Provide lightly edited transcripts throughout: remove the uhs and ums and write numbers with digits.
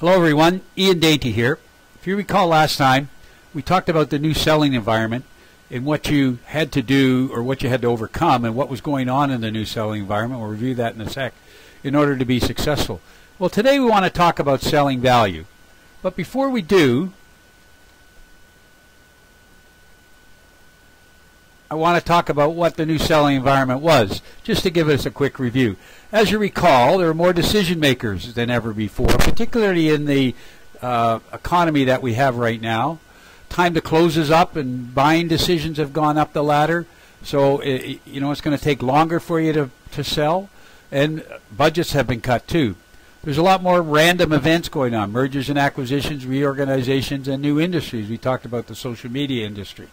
Hello everyone, Ian Dainty here. If you recall last time, we talked about the new selling environment and what you had to do or what you had to overcome and what was going on in the new selling environment. We'll review that in a sec in order to be successful. Well, today we want to talk about selling value. But before we do, I want to talk about what the new selling environment was, just to give us a quick review. As you recall, there are more decision makers than ever before, particularly in the economy that we have right now. Time to close is up and buying decisions have gone up the ladder. So, it's going to take longer for you to sell, and budgets have been cut too. There's a lot more random events going on, mergers and acquisitions, reorganizations, and new industries. We talked about the social media industry.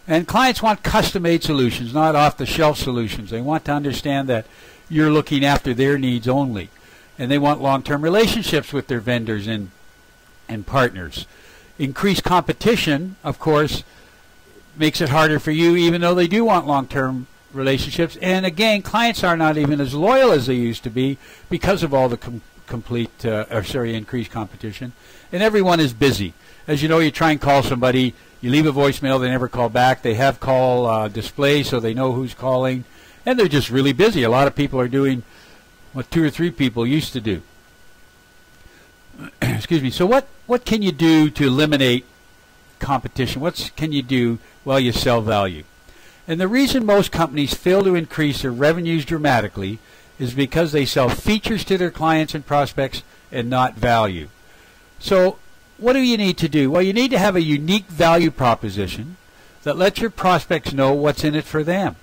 And clients want custom-made solutions, not off-the-shelf solutions. They want to understand that you're looking after their needs only. And they want long-term relationships with their vendors and partners. Increased competition, of course, makes it harder for you, even though they do want long-term relationships. And again, clients are not even as loyal as they used to be because of all the increased competition. And everyone is busy. As you know, you try and call somebody, you leave a voicemail, they never call back. They have call display so they know who's calling. And they're just really busy. A lot of people are doing what 2 or 3 people used to do. Excuse me. So what can you do to eliminate competition? What can you do while you sell value? And the reason most companies fail to increase their revenues dramatically is because they sell features to their clients and prospects and not value. So what do you need to do? Well, you need to have a unique value proposition that lets your prospects know what's in it for them.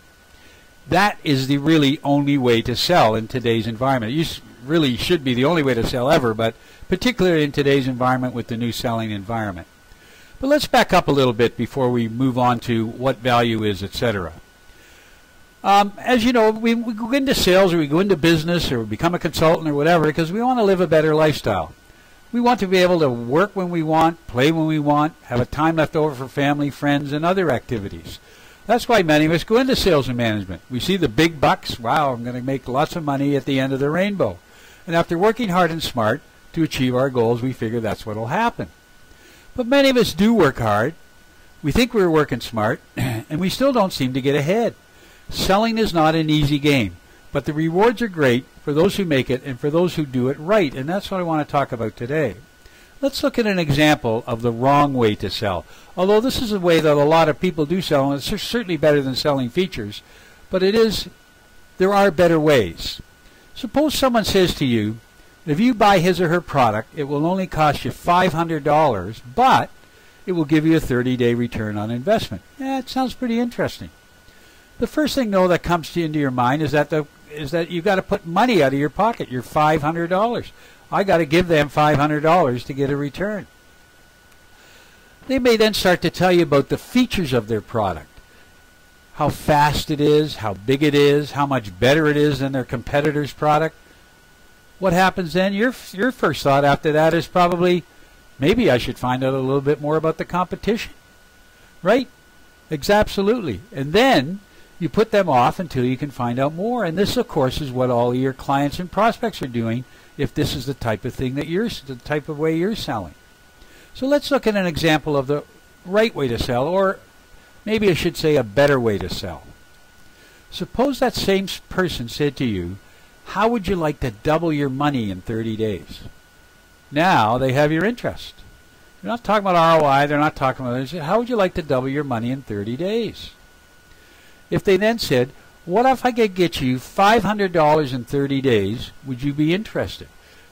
That is the really only way to sell in today's environment. It really should be the only way to sell ever, but particularly in today's environment with the new selling environment. But let's back up a little bit before we move on to what value is, etc. As you know, we go into sales or we go into business or become a consultant or whatever because we want to live a better lifestyle. We want to be able to work when we want, play when we want, have a time left over for family, friends, and other activities. That's why many of us go into sales and management. We see the big bucks. Wow, I'm going to make lots of money at the end of the rainbow. And after working hard and smart to achieve our goals, we figure that's what will happen. But many of us do work hard. We think we're working smart, and we still don't seem to get ahead. Selling is not an easy game, but the rewards are great for those who make it and for those who do it right, and that's what I want to talk about today. Let's look at an example of the wrong way to sell. Although this is a way that a lot of people do sell, and it's certainly better than selling features, but there are better ways. Suppose someone says to you, if you buy his or her product, it will only cost you $500, but it will give you a 30-day return on investment. Yeah, it sounds pretty interesting. The first thing, though, that comes into your mind is that you've got to put money out of your pocket, your $500. I got to give them $500 to get a return. They may then start to tell you about the features of their product, how fast it is, how big it is, how much better it is than their competitor's product. What happens then? Your first thought after that is probably, maybe I should find out a little bit more about the competition. Right? Absolutely. And then you put them off until you can find out more. And this, of course, is what all your clients and prospects are doing if this is the type of thing that the type of way you're selling. So let's look at an example of the right way to sell, or maybe I should say a better way to sell. Suppose that same person said to you, how would you like to double your money in 30 days? Now they have your interest. They're not talking about ROI. They're not talking about this. How would you like to double your money in 30 days? If they then said, what if I could get you $500 in 30 days? Would you be interested?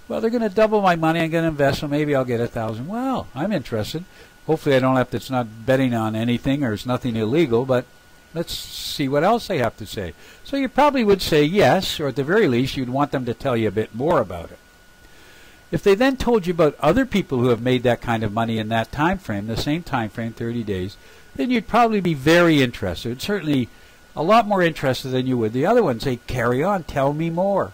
Well, they're going to double my money. I'm going to invest, so maybe I'll get $1,000. Well, I'm interested. Hopefully I don't have to, it's not betting on anything or it's nothing illegal, but let's see what else they have to say. So you probably would say yes, or at the very least you'd want them to tell you a bit more about it. If they then told you about other people who have made that kind of money in that time frame, the same time frame, 30 days, then you'd probably be very interested, certainly a lot more interested than you would the other one. Say, carry on, tell me more.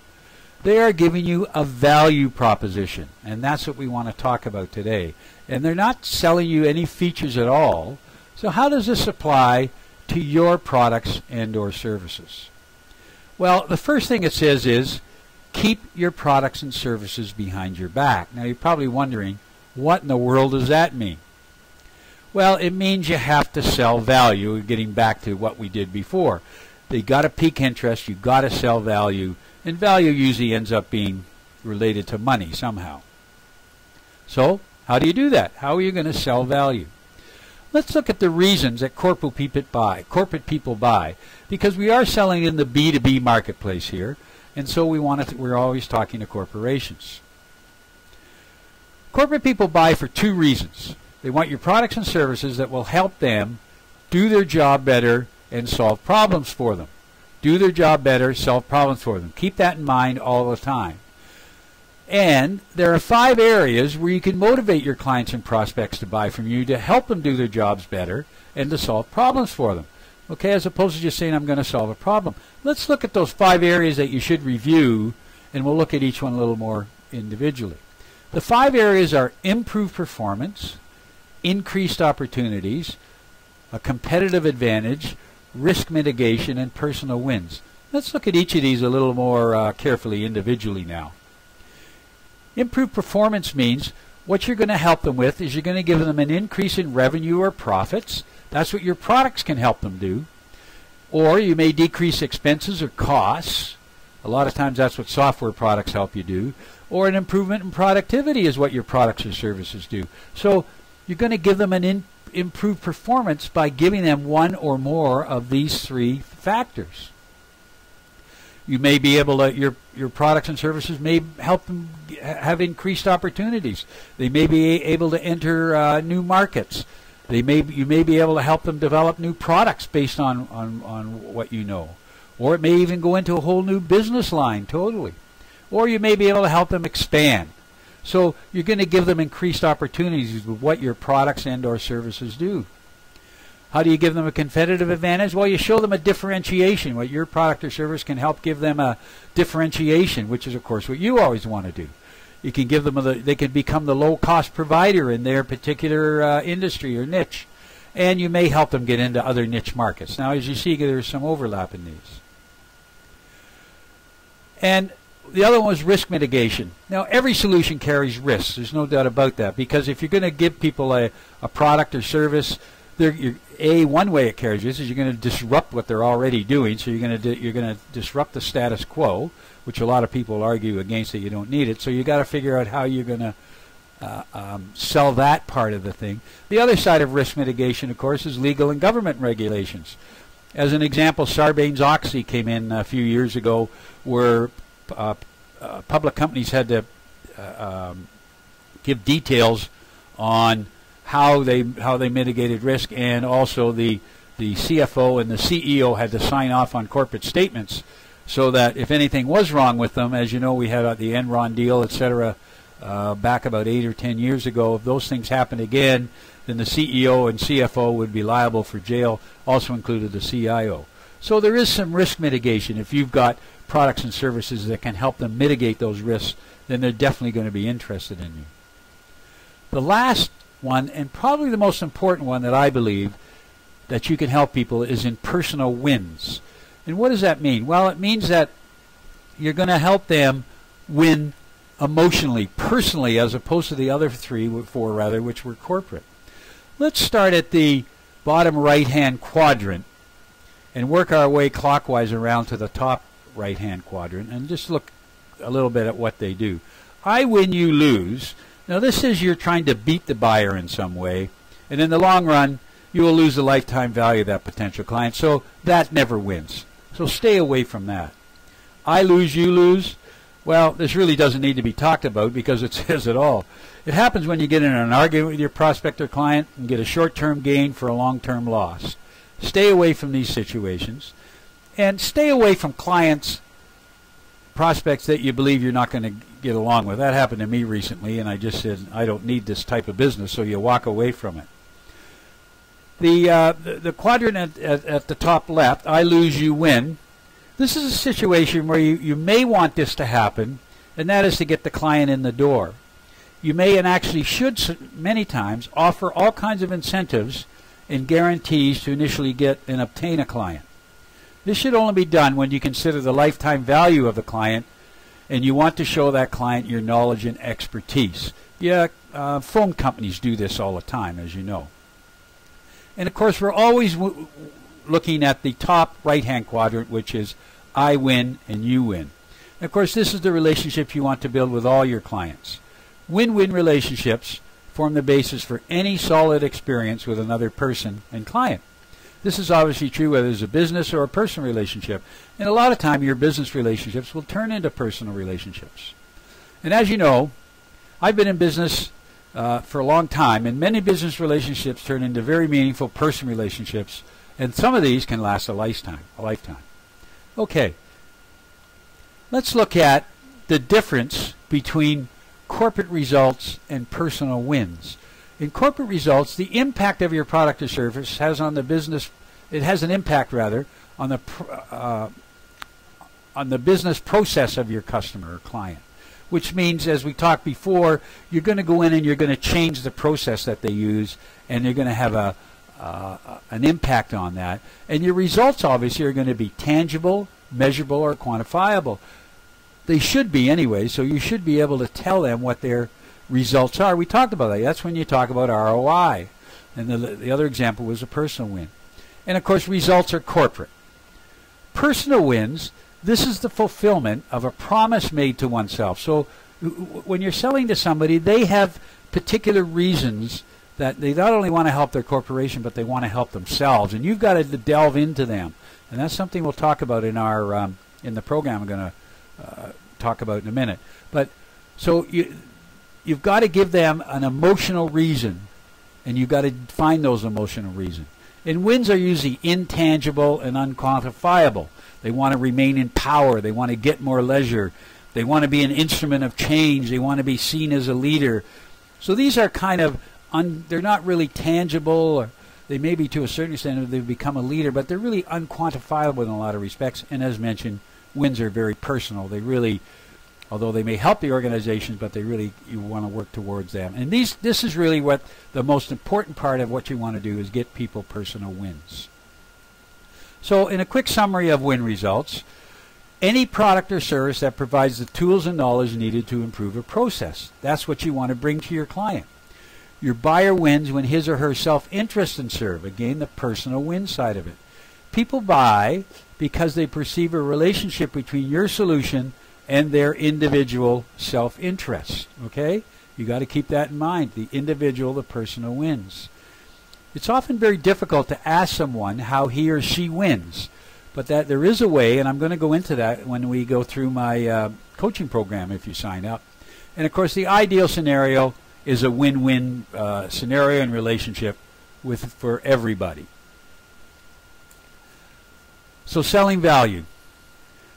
They are giving you a value proposition, and that's what we want to talk about today. And they're not selling you any features at all. So how does this apply to your products and or services? Well, the first thing it says is keep your products and services behind your back. Now you're probably wondering, what in the world does that mean? Well, it means you have to sell value, getting back to what we did before. You got to pique interest, you got to sell value, and value usually ends up being related to money somehow. So, how do you do that? How are you going to sell value? Let's look at the reasons that corporate people buy, because we are selling in the B2B marketplace here, and so we're always talking to corporations. Corporate people buy for two reasons. They want your products and services that will help them do their job better and solve problems for them. Do their job better, solve problems for them. Keep that in mind all the time. And there are 5 areas where you can motivate your clients and prospects to buy from you to help them do their jobs better and to solve problems for them. Okay, as opposed to just saying, I'm going to solve a problem. Let's look at those 5 areas that you should review, and we'll look at each one a little more individually. The 5 areas are improved performance, increased opportunities, a competitive advantage, risk mitigation, and personal wins. Let's look at each of these a little more carefully individually now. Improved performance means what you're going to help them with is you're going to give them an increase in revenue or profits. That's what your products can help them do. Or you may decrease expenses or costs. A lot of times that's what software products help you do. Or an improvement in productivity is what your products or services do. So you're going to give them an improved performance by giving them one or more of these 3 factors. You may be able to, your products and services may help them have increased opportunities. They may be able to enter new markets. You may be able to help them develop new products based on what you know. Or it may even go into a whole new business line totally. Or you may be able to help them expand. So you're going to give them increased opportunities with what your products and or services do. How do you give them a competitive advantage? Well, you show them a differentiation. What your product or service can help give them a differentiation, which is, of course, what you always want to do. You can give them they can become the low-cost provider in their particular industry or niche. And you may help them get into other niche markets. Now, as you see, there's some overlap in these. And the other one was risk mitigation. Now, every solution carries risks. There's no doubt about that. Because if you're going to give people a product or service, one way it carries risks is you're going to disrupt what they're already doing. So you're going to disrupt the status quo, which a lot of people argue against that you don't need it. So you got to figure out how you're going to sell that part of the thing. The other side of risk mitigation, of course, is legal and government regulations. As an example, Sarbanes-Oxley came in a few years ago, where public companies had to give details on how they mitigated risk, and also the CFO and the CEO had to sign off on corporate statements, so that if anything was wrong with them, as you know, we had the Enron deal, etc., back about 8 or 10 years ago. If those things happened again, then the CEO and CFO would be liable for jail, also included the CIO. So there is some risk mitigation. If you've got products and services that can help them mitigate those risks, then they're definitely going to be interested in you. The last one, and probably the most important one that I believe that you can help people, is in personal wins. And what does that mean? Well, it means that you're going to help them win emotionally, personally, as opposed to the other 4 rather, which were corporate. Let's start at the bottom right-hand quadrant and work our way clockwise around to the top right-hand quadrant, and just look a little bit at what they do. I win, you lose. Now this is you're trying to beat the buyer in some way, and in the long run you will lose the lifetime value of that potential client, so that never wins. So stay away from that. I lose, you lose. Well, this really doesn't need to be talked about because it says it all. It happens when you get in an argument with your prospect or client and get a short-term gain for a long-term loss. Stay away from these situations, and stay away from clients, prospects that you believe you're not going to get along with. That happened to me recently, and I just said, I don't need this type of business, so you walk away from it. The quadrant at the top left, I lose, you win. This is a situation where you may want this to happen, and that is to get the client in the door. You may, and actually should many times, offer all kinds of incentives and guarantees to initially get and obtain a client. This should only be done when you consider the lifetime value of the client and you want to show that client your knowledge and expertise. Yeah, phone companies do this all the time, as you know. And of course, we're always looking at the top right-hand quadrant, which is I win and you win. And of course, this is the relationship you want to build with all your clients. Win-win relationships form the basis for any solid experience with another person and client. This is obviously true whether it's a business or a personal relationship. And a lot of time, your business relationships will turn into personal relationships. And as you know, I've been in business for a long time, and many business relationships turn into very meaningful personal relationships, and some of these can last a lifetime. Okay, let's look at the difference between corporate results and personal wins. In corporate results, the impact of your product or service has on the business. It has an impact, rather, on the business process of your customer or client. Which means, as we talked before, you're going to go in and you're going to change the process that they use, and you're going to have an impact on that. And your results, obviously, are going to be tangible, measurable, or quantifiable. They should be anyway, so you should be able to tell them what their results are. We talked about that. That's when you talk about ROI. And the other example was a personal win. And, of course, results are corporate. Personal wins, this is the fulfillment of a promise made to oneself. So when you're selling to somebody, they have particular reasons that they not only want to help their corporation, but they want to help themselves. And you've got to delve into them. And that's something we'll talk about in our in the program I'm going to talk about in a minute. But so you've got to give them an emotional reason, and you've got to find those emotional reasons. And wins are usually intangible and unquantifiable. They want to remain in power. They want to get more leisure. They want to be an instrument of change. They want to be seen as a leader. So these are kind of, they're not really tangible, or they may be to a certain extent they've become a leader, but they're really unquantifiable in a lot of respects. And as mentioned, wins are very personal. They really, although they may help the organizations, but they really, you want to work towards them. And this is really what the most important part of what you want to do is get people personal wins. So in a quick summary of win results, any product or service that provides the tools and knowledge needed to improve a process. That's what you want to bring to your client. Your buyer wins when his or her self-interest and serve. Again, the personal win side of it. People buy because they perceive a relationship between your solution and their individual self-interest. Okay? You got to keep that in mind. The individual, the personal wins. It's often very difficult to ask someone how he or she wins, but that there is a way, and I'm going to go into that when we go through my coaching program if you sign up. And of course, the ideal scenario is a win-win scenario and relationship for everybody. So selling value.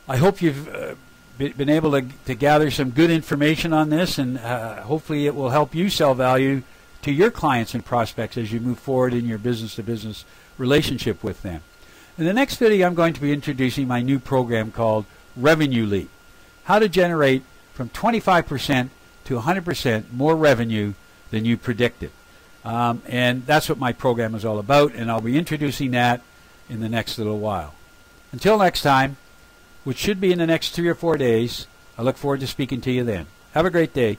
I hope you've been able to gather some good information on this, and hopefully it will help you sell value to your clients and prospects as you move forward in your business-to-business relationship with them. In the next video, I'm going to be introducing my new program called Revenue Leap. How to generate from 25% to 100% more revenue than you predicted. And that's what my program is all about, and I'll be introducing that in the next little while. Until next time, which should be in the next 3 or 4 days, I look forward to speaking to you then. Have a great day.